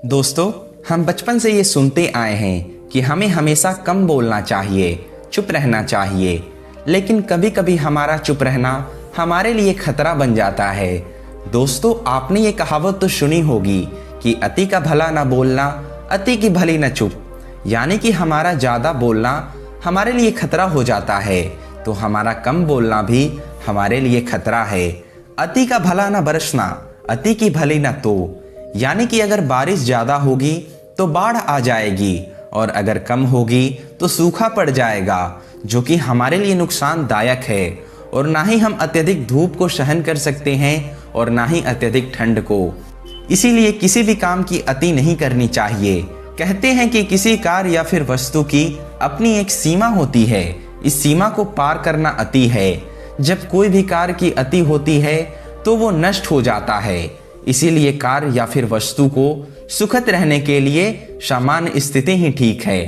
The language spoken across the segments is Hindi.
दोस्तों, हम बचपन से ये सुनते आए हैं कि हमें हमेशा कम बोलना चाहिए, चुप रहना चाहिए। लेकिन कभी कभी हमारा चुप रहना हमारे लिए खतरा बन जाता है। दोस्तों, आपने ये कहावत तो सुनी होगी कि अति का भला ना बोलना, अति की भली न चुप। यानी कि हमारा ज़्यादा बोलना हमारे लिए खतरा हो जाता है, तो हमारा कम बोलना भी हमारे लिए खतरा है। अति का भला न बरसना, अति की भली न तो। यानी कि अगर बारिश ज़्यादा होगी तो बाढ़ आ जाएगी, और अगर कम होगी तो सूखा पड़ जाएगा, जो कि हमारे लिए नुकसानदायक है। और ना ही हम अत्यधिक धूप को सहन कर सकते हैं और ना ही अत्यधिक ठंड को। इसीलिए किसी भी काम की अति नहीं करनी चाहिए। कहते हैं कि किसी कार्य या फिर वस्तु की अपनी एक सीमा होती है, इस सीमा को पार करना अति है। जब कोई भी कार्य की अति होती है तो वो नष्ट हो जाता है। इसीलिए कार्य या फिर वस्तु को सुखद रहने के लिए सामान्य स्थिति ही ठीक है।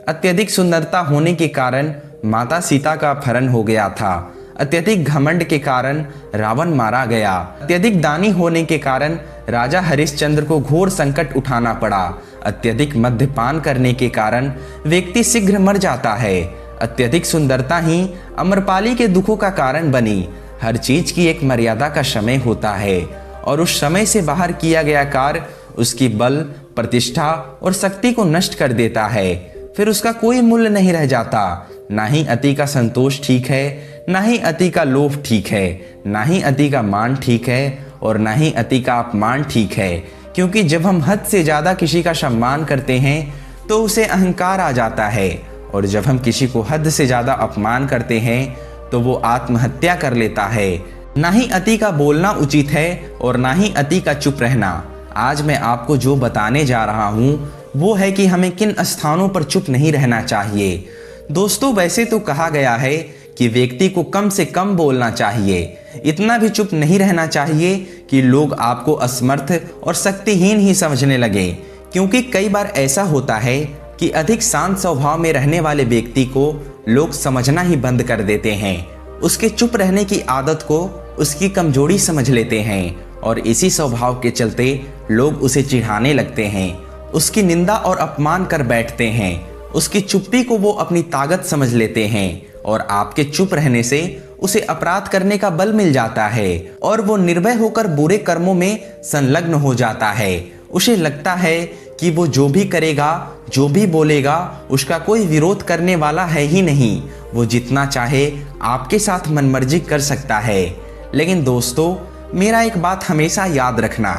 अत्यधिक सुंदरता होने के कारण माता सीता का अपहरण हो गया था। अत्यधिक घमंड के कारण रावण मारा गया। अत्यधिक दानी होने के कारण राजा हरिश्चंद्र को घोर संकट उठाना पड़ा। अत्यधिक मद्यपान करने के कारण व्यक्ति शीघ्र मर जाता है। अत्यधिक सुंदरता ही अमरपाली के दुखों का कारण बनी। हर चीज की एक मर्यादा का समय होता है, और उस समय से बाहर किया गया कार्य उसकी बल, प्रतिष्ठा और शक्ति को नष्ट कर देता है। फिर उसका कोई मूल्य नहीं रह जाता। ना ही अति का संतोष ठीक है, ना ही अति का लोभ ठीक है, ना ही अति का मान ठीक है, और ना ही अति का अपमान ठीक है। क्योंकि जब हम हद से ज़्यादा किसी का सम्मान करते हैं तो उसे अहंकार आ जाता है, और जब हम किसी को हद से ज़्यादा अपमान करते हैं तो वो आत्महत्या कर लेता है। ना ही अति का बोलना उचित है और ना ही अति का चुप रहना। आज मैं आपको जो बताने जा रहा हूँ वो है कि हमें किन स्थानों पर चुप नहीं रहना चाहिए। दोस्तों, वैसे तो कहा गया है कि व्यक्ति को कम से कम बोलना चाहिए, इतना भी चुप नहीं रहना चाहिए कि लोग आपको असमर्थ और शक्तिहीन ही समझने लगे। क्योंकि कई बार ऐसा होता है कि अधिक शांत स्वभाव में रहने वाले व्यक्ति को लोग समझना ही बंद कर देते हैं। उसके चुप रहने की आदत को उसकी कमजोरी समझ लेते हैं, और इसी स्वभाव के चलते लोग उसे चिढ़ाने लगते हैं, उसकी निंदा और अपमान कर बैठते हैं। उसकी चुप्पी को वो अपनी ताकत समझ लेते हैं, और आपके चुप रहने से उसे अपराध करने का बल मिल जाता है, और वो निर्भय होकर बुरे कर्मों में संलग्न हो जाता है। उसे लगता है कि वो जो भी करेगा, जो भी बोलेगा, उसका कोई विरोध करने वाला है ही नहीं। वो जितना चाहे आपके साथ मनमर्जी कर सकता है। लेकिन दोस्तों, मेरा एक बात हमेशा याद रखना,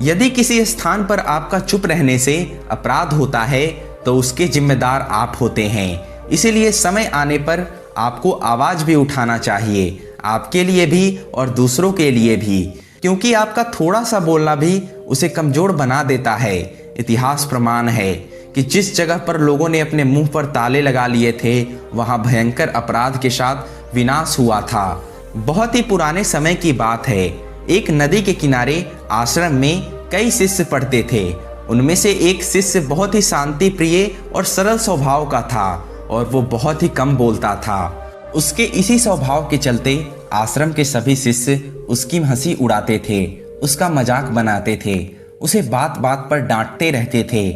यदि किसी स्थान पर आपका चुप रहने से अपराध होता है तो उसके जिम्मेदार आप होते हैं। इसीलिए समय आने पर आपको आवाज भी उठाना चाहिए, आपके लिए भी और दूसरों के लिए भी। क्योंकि आपका थोड़ा सा बोलना भी उसे कमजोर बना देता है। इतिहास प्रमाण है कि जिस जगह पर लोगों ने अपने मुंह पर ताले लगा लिए थे, वहां भयंकर अपराध के साथ विनाश हुआ था। बहुत ही पुराने समय की बात है। एक नदी के किनारे आश्रम में कई शिष्य पढ़ते थे। उनमें से एक शिष्य बहुत ही शांति प्रिय और सरल स्वभाव का था, और वो बहुत ही कम बोलता था। उसके इसी स्वभाव के चलते आश्रम के सभी शिष्य उसकी हंसी उड़ाते थे, उसका मजाक बनाते थे, उसे बात बात पर डांटते रहते थे।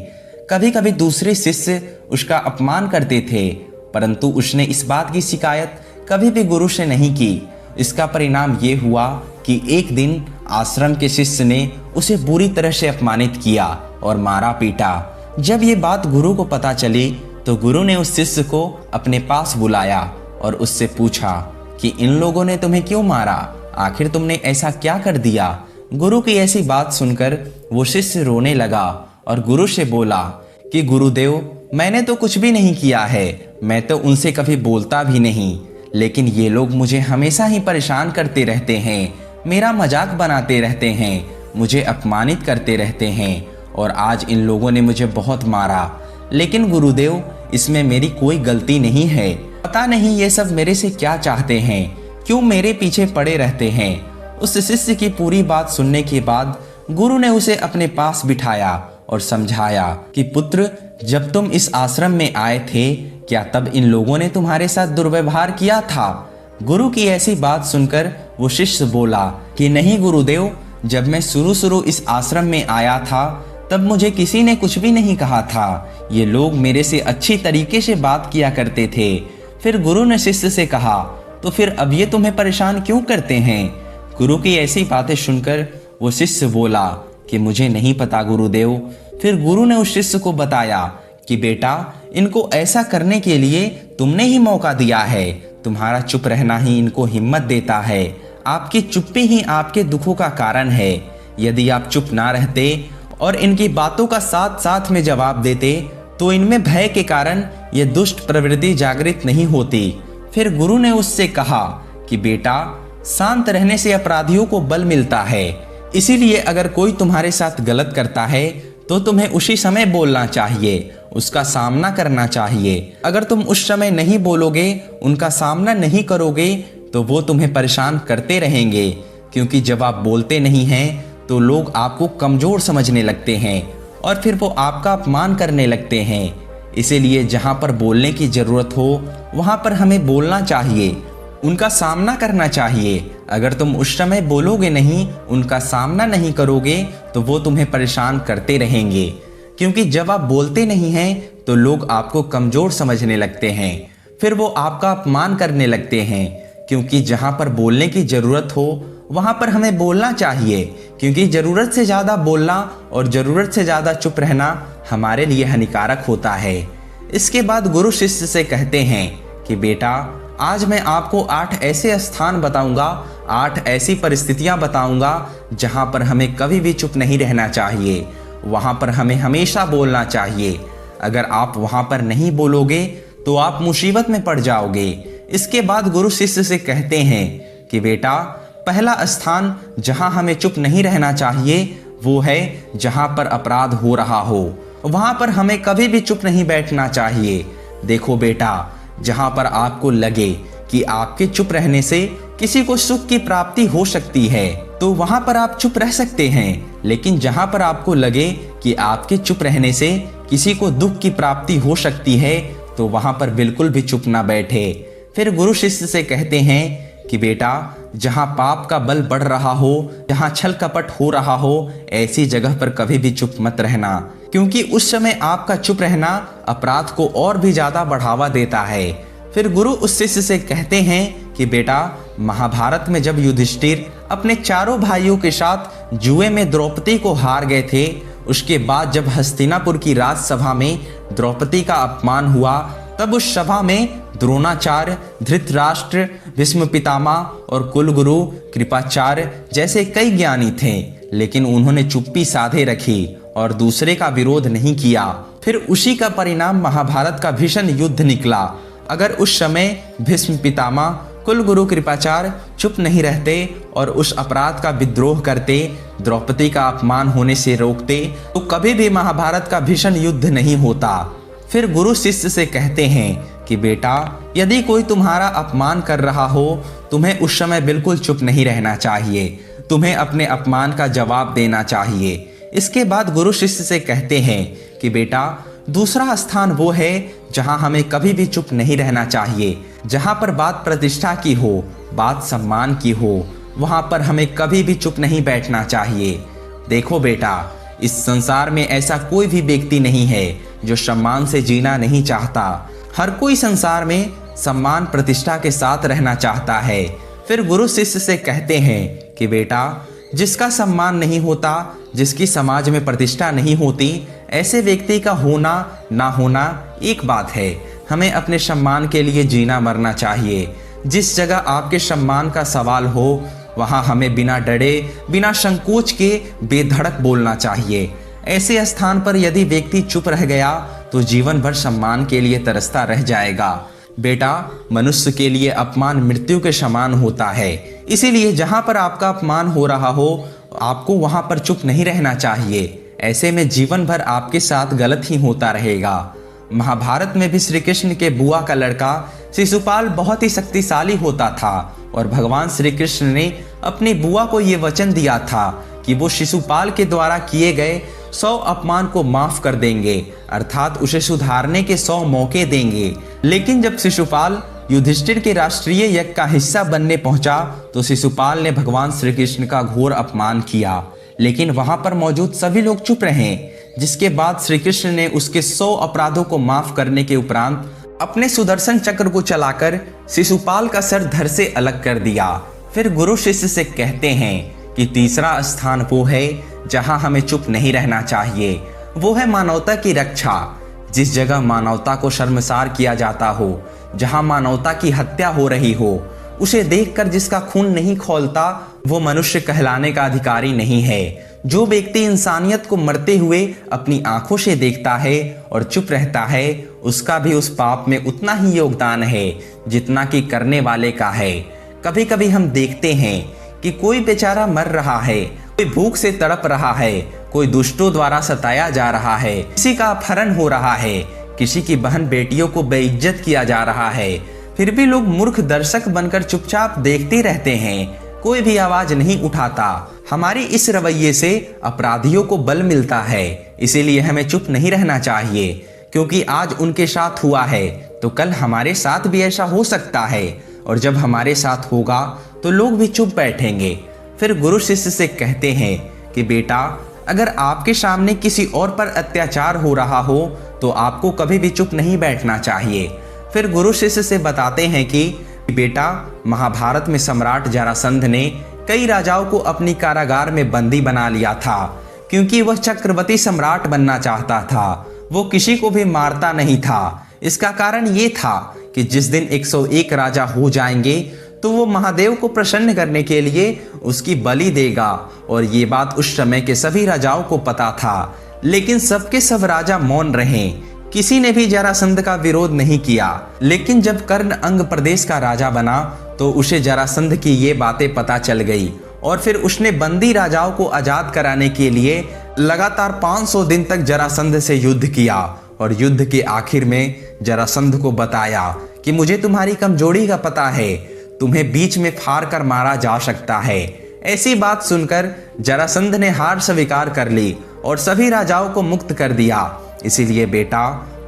कभी कभी दूसरे शिष्य उसका अपमान करते थे, परंतु उसने इस बात की शिकायत कभी भी गुरु से नहीं की। इसका परिणाम ये हुआ कि एक दिन आश्रम के शिष्य ने उसे बुरी तरह से अपमानित किया और मारा पीटा। जब ये बात गुरु को पता चली तो गुरु ने उस शिष्य को अपने पास बुलाया और उससे पूछा कि इन लोगों ने तुम्हें क्यों मारा, आखिर तुमने ऐसा क्या कर दिया। गुरु की ऐसी बात सुनकर वो शिष्य रोने लगा और गुरु से बोला कि गुरुदेव, मैंने तो कुछ भी नहीं किया है, मैं तो उनसे कभी बोलता भी नहीं, लेकिन ये लोग मुझे हमेशा ही परेशान करते रहते हैं, मेरा मजाक बनाते रहते हैं, मुझे अपमानित करते रहते हैं, और आज इन लोगों ने मुझे बहुत मारा। लेकिन गुरुदेव, इसमें मेरी कोई गलती नहीं है। पता नहीं ये सब मेरे से क्या चाहते हैं, क्यों मेरे पीछे पड़े रहते हैं। उस शिष्य की पूरी बात सुनने के बाद गुरु ने उसे अपने पास बिठाया और समझाया कि पुत्र, जब तुम इस आश्रम में आए थे, क्या तब इन लोगों ने तुम्हारे साथ दुर्व्यवहार किया था। गुरु की ऐसी बात सुनकर वो शिष्य बोला कि नहीं गुरुदेव, जब मैं शुरू इस आश्रम में आया था तब मुझे किसी ने कुछ भी नहीं कहा था। ये लोग मेरे से अच्छी तरीके से बात किया करते थे। फिर गुरु ने शिष्य से कहा, तो फिर अब ये तुम्हें परेशान क्यों करते हैं? गुरु की ऐसी बातें सुनकर वो शिष्य बोला कि मुझे नहीं पता गुरुदेव। फिर गुरु ने उस शिष्य को बताया कि बेटा, इनको ऐसा करने के लिए तुमने ही मौका दिया है। तुम्हारा चुप रहना ही इनको हिम्मत देता है। आपकी चुप्पी ही आपके दुखों का कारण है। यदि आप चुप ना रहते और इनकी बातों का साथ साथ में जवाब देते तो इनमें भय के कारण ये दुष्ट प्रवृत्ति जागृत नहीं होती। फिर गुरु ने उससे कहा कि बेटा, शांत रहने से अपराधियों को बल मिलता है। इसीलिए अगर कोई तुम्हारे साथ गलत करता है तो तुम्हें उसी समय बोलना चाहिए, उसका सामना करना चाहिए। अगर तुम उस समय नहीं बोलोगे, उनका सामना नहीं करोगे तो वो तुम्हें परेशान करते रहेंगे। क्योंकि जब आप बोलते नहीं हैं तो लोग आपको कमज़ोर समझने लगते हैं और फिर वो आपका अपमान करने लगते हैं। इसीलिए जहाँ पर बोलने की ज़रूरत हो वहाँ पर हमें बोलना चाहिए, उनका सामना करना चाहिए। अगर तुम उस समय बोलोगे नहीं, उनका सामना नहीं करोगे तो वो तुम्हें परेशान करते रहेंगे। क्योंकि जब आप बोलते नहीं हैं तो लोग आपको कमज़ोर समझने लगते हैं, फिर वो आपका अपमान करने लगते हैं। क्योंकि जहाँ पर बोलने की ज़रूरत हो वहाँ पर हमें बोलना चाहिए। क्योंकि ज़रूरत से ज़्यादा बोलना और ज़रूरत से ज़्यादा चुप रहना हमारे लिए हानिकारक होता है। इसके बाद गुरु शिष्य से कहते हैं कि बेटा, आज मैं आपको 8 ऐसे स्थान बताऊंगा, 8 ऐसी परिस्थितियां बताऊंगा जहां पर हमें कभी भी चुप नहीं रहना चाहिए। वहां पर हमें हमेशा बोलना चाहिए। अगर आप वहां पर नहीं बोलोगे तो आप मुसीबत में पड़ जाओगे। इसके बाद गुरु शिष्य से कहते हैं कि बेटा, पहला स्थान जहां हमें चुप नहीं रहना चाहिए वो है जहां पर अपराध हो रहा हो। वहां पर हमें कभी भी चुप नहीं बैठना चाहिए। देखो बेटा, जहां पर आपको लगे कि आपके चुप रहने से किसी को सुख की प्राप्ति हो सकती है तो वहां पर आप चुप रह सकते हैं। लेकिन जहां पर आपको लगे कि आपके चुप रहने से किसी को दुख की प्राप्ति हो सकती है तो वहां पर बिल्कुल भी चुप ना बैठे। फिर गुरु शिष्य से कहते हैं कि बेटा, जहां पाप का बल बढ़ रहा हो, जहां छल कपट हो रहा हो, ऐसी जगह पर कभी भी चुप मत रहना। क्योंकि उस समय आपका चुप रहना अपराध को और भी ज्यादा बढ़ावा देता है। फिर गुरु उस शिष्य से कहते हैं कि बेटा, महाभारत में जब युधिष्ठिर अपने चारों भाइयों के साथ जुए में द्रौपदी को हार गए थे, उसके बाद जब हस्तिनापुर की राजसभा में द्रौपदी का अपमान हुआ, तब उस सभा में द्रोणाचार्य, धृतराष्ट्र, भीष्म पितामह और कुलगुरु कृपाचार्य जैसे कई ज्ञानी थे, लेकिन उन्होंने चुप्पी साधे रखी और दूसरे का विरोध नहीं किया। फिर उसी का परिणाम महाभारत का भीषण युद्ध निकला। अगर उस समय भीष्म पितामह, कुलगुरु कृपाचार्य चुप नहीं रहते और उस अपराध का विद्रोह करते, द्रौपदी का अपमान होने से रोकते, तो कभी भी महाभारत का भीषण युद्ध नहीं होता। फिर गुरु शिष्य से कहते हैं कि बेटा, यदि कोई तुम्हारा अपमान कर रहा हो, तुम्हें उस समय बिल्कुल चुप नहीं रहना चाहिए। तुम्हें अपने अपमान का जवाब देना चाहिए। इसके बाद गुरु शिष्य से कहते हैं कि बेटा, दूसरा स्थान वो है जहां हमें कभी भी चुप नहीं रहना चाहिए। जहां पर बात प्रतिष्ठा की हो, बात सम्मान की हो, वहां पर हमें कभी भी चुप नहीं बैठना चाहिए। देखो बेटा, इस संसार में ऐसा कोई भी व्यक्ति नहीं है जो सम्मान से जीना नहीं चाहता। हर कोई संसार में सम्मान प्रतिष्ठा के साथ रहना चाहता है। फिर गुरु शिष्य से कहते हैं कि बेटा, जिसका सम्मान नहीं होता, जिसकी समाज में प्रतिष्ठा नहीं होती, ऐसे व्यक्ति का होना ना होना एक बात है। हमें अपने सम्मान के लिए जीना मरना चाहिए। जिस जगह आपके सम्मान का सवाल हो वहाँ हमें बिना डरे, बिना संकोच के बेधड़क बोलना चाहिए। ऐसे स्थान पर यदि व्यक्ति चुप रह गया तो जीवन भर सम्मान के लिए तरसता रह जाएगा। बेटा, मनुष्य के लिए अपमान मृत्यु के समान होता है। इसीलिए जहाँ पर आपका अपमान हो रहा हो, आपको वहाँ पर चुप नहीं रहना चाहिए। ऐसे में जीवन भर आपके साथ गलत ही होता रहेगा। महाभारत में भी श्री कृष्ण के बुआ का लड़का शिशुपाल बहुत ही शक्तिशाली होता था और भगवान श्री कृष्ण ने अपनी बुआ को ये वचन दिया था कि वो शिशुपाल के द्वारा किए गए 100 अपमान को माफ कर देंगे, अर्थात उसे सुधारने के 100 मौके देंगे। लेकिन जब शिशुपाल युधिष्ठिर के राष्ट्रीय यज्ञ का हिस्सा बनने पहुंचा तो शिशुपाल ने भगवान श्री कृष्ण का घोर अपमान किया। लेकिन वहां पर मौजूद सभी लोग चुप रहे। जिसके बाद श्री कृष्ण ने उसके 100 अपराधों को माफ करने के उपरांत अपने सुदर्शन चक्र को चलाकर शिशुपाल का सर धड़ से अलग कर दिया। फिर गुरु शिष्य से कहते हैं कि तीसरा स्थान वो है जहां हमें चुप नहीं रहना चाहिए। वो है मानवता की रक्षा। जिस जगह मानवता को शर्मसार किया जाता हो, जहां मानवता की हत्या हो रही हो, उसे देखकर जिसका खून नहीं खौलता वो मनुष्य कहलाने का अधिकारी नहीं है। जो व्यक्ति इंसानियत को मरते हुए अपनी आंखों से देखता है और चुप रहता है, उसका भी उस पाप में उतना ही योगदान है जितना कि करने वाले का है। कभी कभी हम देखते हैं कि कोई बेचारा मर रहा है, कोई भूख से तड़प रहा है, कोई दुष्टों द्वारा सताया जा रहा है, किसी का अपहरण हो रहा है, किसी की बहन बेटियों को बेइज्जत किया जा रहा है, फिर भी लोग मूर्ख दर्शक बनकर चुपचाप देखते रहते हैं, कोई भी आवाज नहीं उठाता। हमारी इस रवैये से अपराधियों को बल मिलता है। इसीलिए हमें चुप नहीं रहना चाहिए, क्योंकि आज उनके साथ हुआ है तो कल हमारे साथ भी ऐसा हो सकता है, और जब हमारे साथ होगा तो लोग भी चुप बैठेंगे। फिर गुरु शिष्य से कहते हैं कि बेटा, अगर आपके सामने किसी और पर अत्याचार हो रहा हो तो आपको कभी भी चुप नहीं बैठना चाहिए। फिर गुरु शिष्य से बताते हैं कि बेटा, महाभारत में सम्राट जरासंध ने कई राजाओं को अपनी कारागार में बंदी बना लिया था, क्योंकि वह चक्रवर्ती सम्राट बनना चाहता था। वो किसी को भी मारता नहीं था। इसका कारण ये था कि जिस दिन 101 राजा हो जाएंगे तो वो महादेव को प्रसन्न करने के लिए उसकी बलि देगा। और ये बात उस समय के सभी राजाओं को पता था, लेकिन सबके सब राजा मौन रहे। किसी ने भी जरासंध का विरोध नहीं किया। लेकिन जब कर्ण अंग प्रदेश का राजा बना तो उसे जरासंध की ये बातें पता चल गई, और फिर उसने बंदी राजाओं को आजाद कराने के लिए लगातार 500 दिन तक जरासंध से युद्ध किया। और युद्ध के आखिर में जरासंध को बताया कि मुझे तुम्हारी कमजोरी का पता है, तुम्हें बीच में फाड़ कर मारा जा सकता है। ऐसी बात सुनकर जरासंध ने हार स्वीकार कर ली और सभी राजाओं को मुक्त कर दिया। इसीलिए बेटा,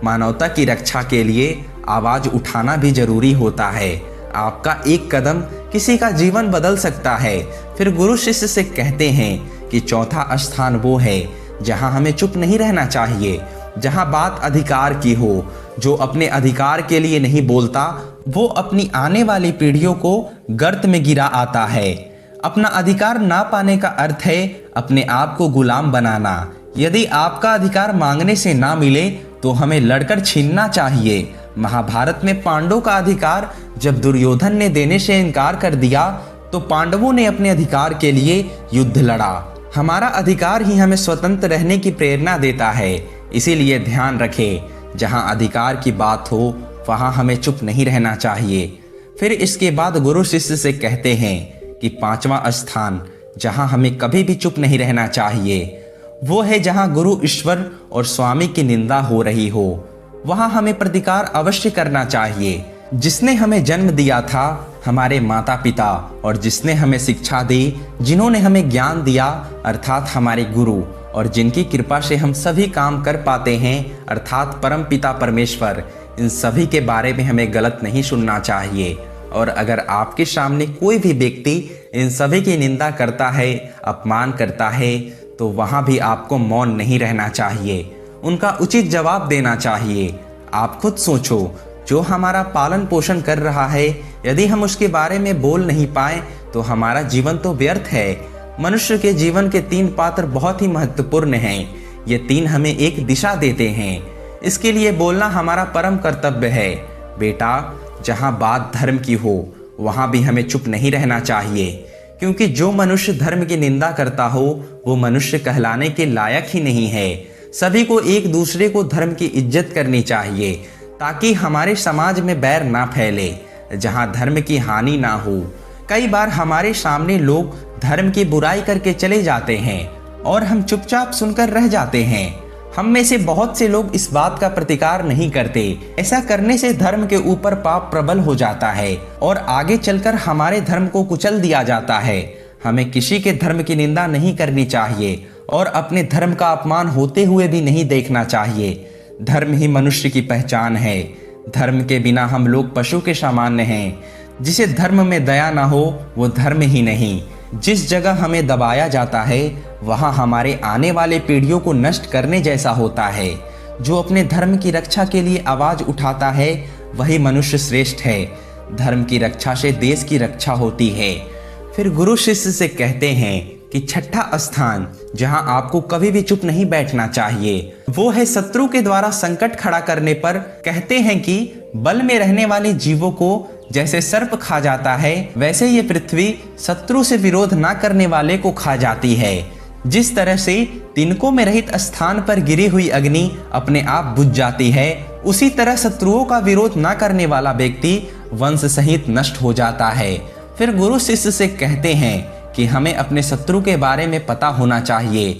मानवता की रक्षा के लिए आवाज उठाना भी जरूरी होता है। आपका एक कदम किसी का जीवन बदल सकता है। फिर गुरु शिष्य से कहते हैं कि चौथा स्थान वो है जहां हमें चुप नहीं रहना चाहिए, जहां बात अधिकार की हो। जो अपने अधिकार के लिए नहीं बोलता वो अपनी आने वाली पीढ़ियों को गर्त में गिरा आता है। अपना अधिकार ना पाने का अर्थ है अपने आप को गुलाम बनाना। यदि आपका अधिकार मांगने से ना मिले तो हमें लड़कर छीनना चाहिए। महाभारत में पांडवों का अधिकार जब दुर्योधन ने देने से इनकार कर दिया तो पांडवों ने अपने अधिकार के लिए युद्ध लड़ा। हमारा अधिकार ही हमें स्वतंत्र रहने की प्रेरणा देता है। इसीलिए ध्यान रखें, जहां अधिकार की बात हो वहां हमें चुप नहीं रहना चाहिए। फिर इसके बाद गुरु शिष्य से कहते हैं कि पांचवा स्थान जहां हमें कभी भी चुप नहीं रहना चाहिए वो है जहां गुरु, ईश्वर और स्वामी की निंदा हो रही हो। वहां हमें प्रतिकार अवश्य करना चाहिए। जिसने हमें जन्म दिया था, हमारे माता पिता, और जिसने हमें शिक्षा दी, जिन्होंने हमें ज्ञान दिया अर्थात हमारे गुरु, और जिनकी कृपा से हम सभी काम कर पाते हैं अर्थात परम पिता परमेश्वर, इन सभी के बारे में हमें गलत नहीं सुनना चाहिए। और अगर आपके सामने कोई भी व्यक्ति इन सभी की निंदा करता है, अपमान करता है, तो वहां भी आपको मौन नहीं रहना चाहिए, उनका उचित जवाब देना चाहिए। आप खुद सोचो, जो हमारा पालन पोषण कर रहा है, यदि हम उसके बारे में बोल नहीं पाए तो हमारा जीवन तो व्यर्थ है। मनुष्य के जीवन के 3 पात्र बहुत ही महत्वपूर्ण हैं। ये 3 हमें एक दिशा देते हैं। इसके लिए बोलना हमारा परम कर्तव्य है। बेटा, जहां बात धर्म की हो वहां भी हमें चुप नहीं रहना चाहिए, क्योंकि जो मनुष्य धर्म की निंदा करता हो वो मनुष्य कहलाने के लायक ही नहीं है। सभी को एक दूसरे को धर्म की इज्जत करनी चाहिए ताकि हमारे समाज में बैर ना फैले, जहां धर्म की हानि ना हो। कई बार हमारे सामने लोग धर्म की बुराई करके चले जाते हैं और हम चुपचाप सुनकर रह जाते हैं। हम में से बहुत से लोग इस बात का प्रतिकार नहीं करते। ऐसा करने से धर्म के ऊपर पाप प्रबल हो जाता है और आगे चलकर हमारे धर्म को कुचल दिया जाता है। हमें किसी के धर्म की निंदा नहीं करनी चाहिए और अपने धर्म का अपमान होते हुए भी नहीं देखना चाहिए। धर्म ही मनुष्य की पहचान है। धर्म के बिना हम लोग पशु के सामान्य हैं। जिसे धर्म में दया ना हो वो धर्म ही नहीं। जिस जगह हमें दबाया जाता है वहाँ हमारे आने वाले पीढ़ियों को नष्ट करने जैसा होता है। जो अपने धर्म की रक्षा के लिए आवाज उठाता है वही मनुष्य श्रेष्ठ है। धर्म की रक्षा से देश की रक्षा होती है। फिर गुरु शिष्य से कहते हैं कि छठा स्थान जहां आपको कभी भी चुप नहीं बैठना चाहिए वो है शत्रु के द्वारा संकट खड़ा करने पर। कहते हैं कि बल में रहने वाले जीवों को जैसे सर्प खा जाता है वैसे ये पृथ्वी शत्रु से विरोध ना करने वाले को खा जाती है। जिस तरह से तिनकों में रहित स्थान पर गिरी हुई अग्नि अपने आप बुझ जाती है, उसी तरह शत्रुओं का विरोध ना करने वाला व्यक्ति वंश सहित नष्ट हो जाता है। फिर गुरु शिष्य से कहते हैं कि हमें अपने शत्रु के बारे में पता होना चाहिए,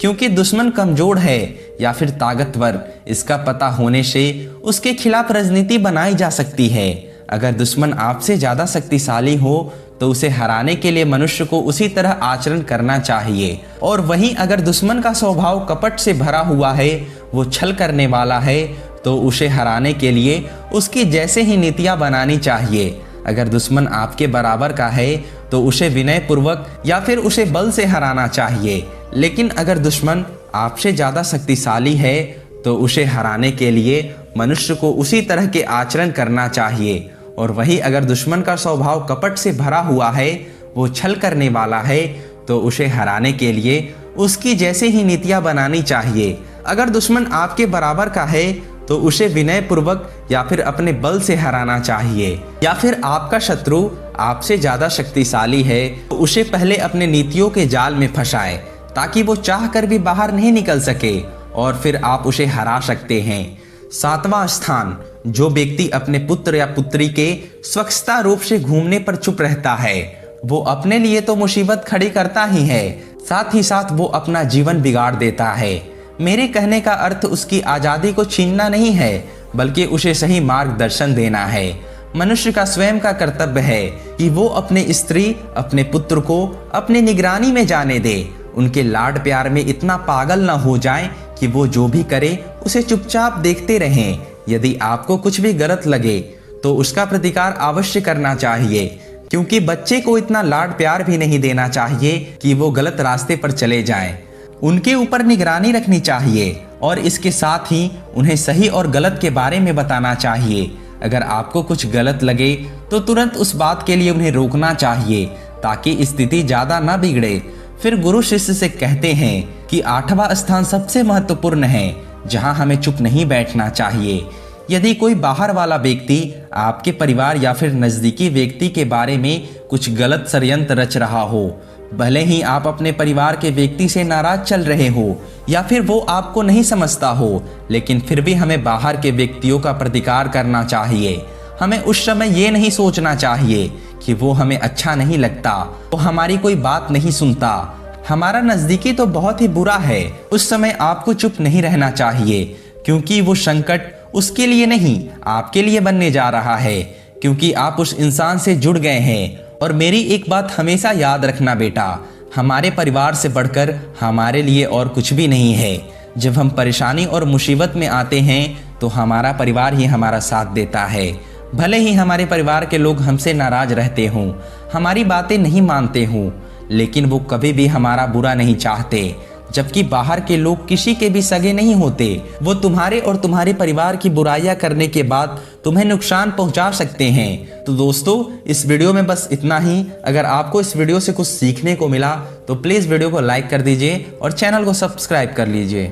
क्योंकि दुश्मन कमजोर है या फिर ताकतवर, इसका पता होने से उसके खिलाफ राजनीति बनाई जा सकती है। अगर दुश्मन आपसे ज्यादा शक्तिशाली हो तो उसे हराने के लिए मनुष्य को उसी तरह आचरण करना चाहिए। और वहीं अगर दुश्मन का स्वभाव कपट से भरा हुआ है, वो छल करने वाला है, तो उसे हराने के लिए उसकी जैसे ही नीतियां बनानी चाहिए। अगर दुश्मन आपके बराबर का है तो उसे विनय पूर्वक या फिर उसे बल से हराना चाहिए। लेकिन अगर दुश्मन आपसे ज्यादा शक्तिशाली है तो उसे हराने के लिए मनुष्य को उसी तरह के आचरण करना चाहिए। और वही अगर दुश्मन का स्वभाव कपट से भरा हुआ है, वो छल करने वाला है, तो उसे हराने के लिए उसकी जैसे ही नीतियां बनानी चाहिए। अगर दुश्मन आपके बराबर का है तो उसे विनय पूर्वक या फिर अपने बल से हराना चाहिए। या फिर आपका शत्रु आपसे ज्यादा शक्तिशाली है तो उसे पहले अपने नीतियों के जाल में फंसाए ताकि वो चाह कर भी बाहर नहीं निकल सके, और फिर आप उसे हरा सकते हैं। सातवां स्थान, जो व्यक्ति अपने पुत्र या पुत्री के स्वच्छता रूप से घूमने पर चुप रहता है वो अपने लिए तो मुसीबत खड़ी करता ही है, साथ ही साथ वो अपना जीवन बिगाड़ देता है। मेरे कहने का अर्थ उसकी आजादी को छीनना नहीं है, बल्कि उसे सही मार्गदर्शन देना है। मनुष्य का स्वयं का कर्तव्य है कि वो अपने स्त्री अपने पुत्र को अपने निगरानी में जाने दे। उनके लाड प्यार में इतना पागल न हो जाए कि वो जो भी करे उसे चुपचाप देखते रहें। यदि आपको कुछ भी गलत लगे तो उसका प्रतिकार अवश्य करना चाहिए, क्योंकि बच्चे को इतना लाड प्यार भी नहीं देना चाहिए कि वो गलत रास्ते पर चले जाएं। उनके ऊपर निगरानी रखनी चाहिए और इसके साथ ही उन्हें सही और गलत के बारे में बताना चाहिए। अगर आपको कुछ गलत लगे तो तुरंत उस बात के लिए उन्हें रोकना चाहिए ताकि स्थिति ज्यादा ना बिगड़े। फिर गुरु शिष्य से कहते हैं कि आठवां स्थान सबसे महत्वपूर्ण है जहां हमें चुप नहीं बैठना चाहिए। यदि कोई बाहर वाला व्यक्ति आपके परिवार या फिर नजदीकी व्यक्ति के बारे में कुछ गलत षड्यंत्र रच रहा हो, भले ही आप अपने परिवार के व्यक्ति से नाराज चल रहे हो या फिर वो आपको नहीं समझता हो, लेकिन फिर भी हमें बाहर के व्यक्तियों का प्रतिकार करना चाहिए। हमें उस समय ये नहीं सोचना चाहिए कि वो हमें अच्छा नहीं लगता, वो हमारी कोई बात नहीं सुनता, हमारा नजदीकी तो बहुत ही बुरा है। उस समय आपको चुप नहीं रहना चाहिए, क्योंकि वो संकट उसके लिए नहीं आपके लिए बनने जा रहा है, क्योंकि आप उस इंसान से जुड़ गए हैं। और मेरी एक बात हमेशा याद रखना बेटा, हमारे परिवार से बढ़कर हमारे लिए और कुछ भी नहीं है। जब हम परेशानी और मुसीबत में आते हैं तो हमारा परिवार ही हमारा साथ देता है। भले ही हमारे परिवार के लोग हमसे नाराज रहते हों, हमारी बातें नहीं मानते हों, लेकिन वो कभी भी हमारा बुरा नहीं चाहते। जबकि बाहर के लोग किसी के भी सगे नहीं होते, वो तुम्हारे और तुम्हारे परिवार की बुराइयां करने के बाद तुम्हें नुकसान पहुंचा सकते हैं। तो दोस्तों, इस वीडियो में बस इतना ही। अगर आपको इस वीडियो से कुछ सीखने को मिला तो प्लीज़ वीडियो को लाइक कर दीजिए और चैनल को सब्सक्राइब कर लीजिए।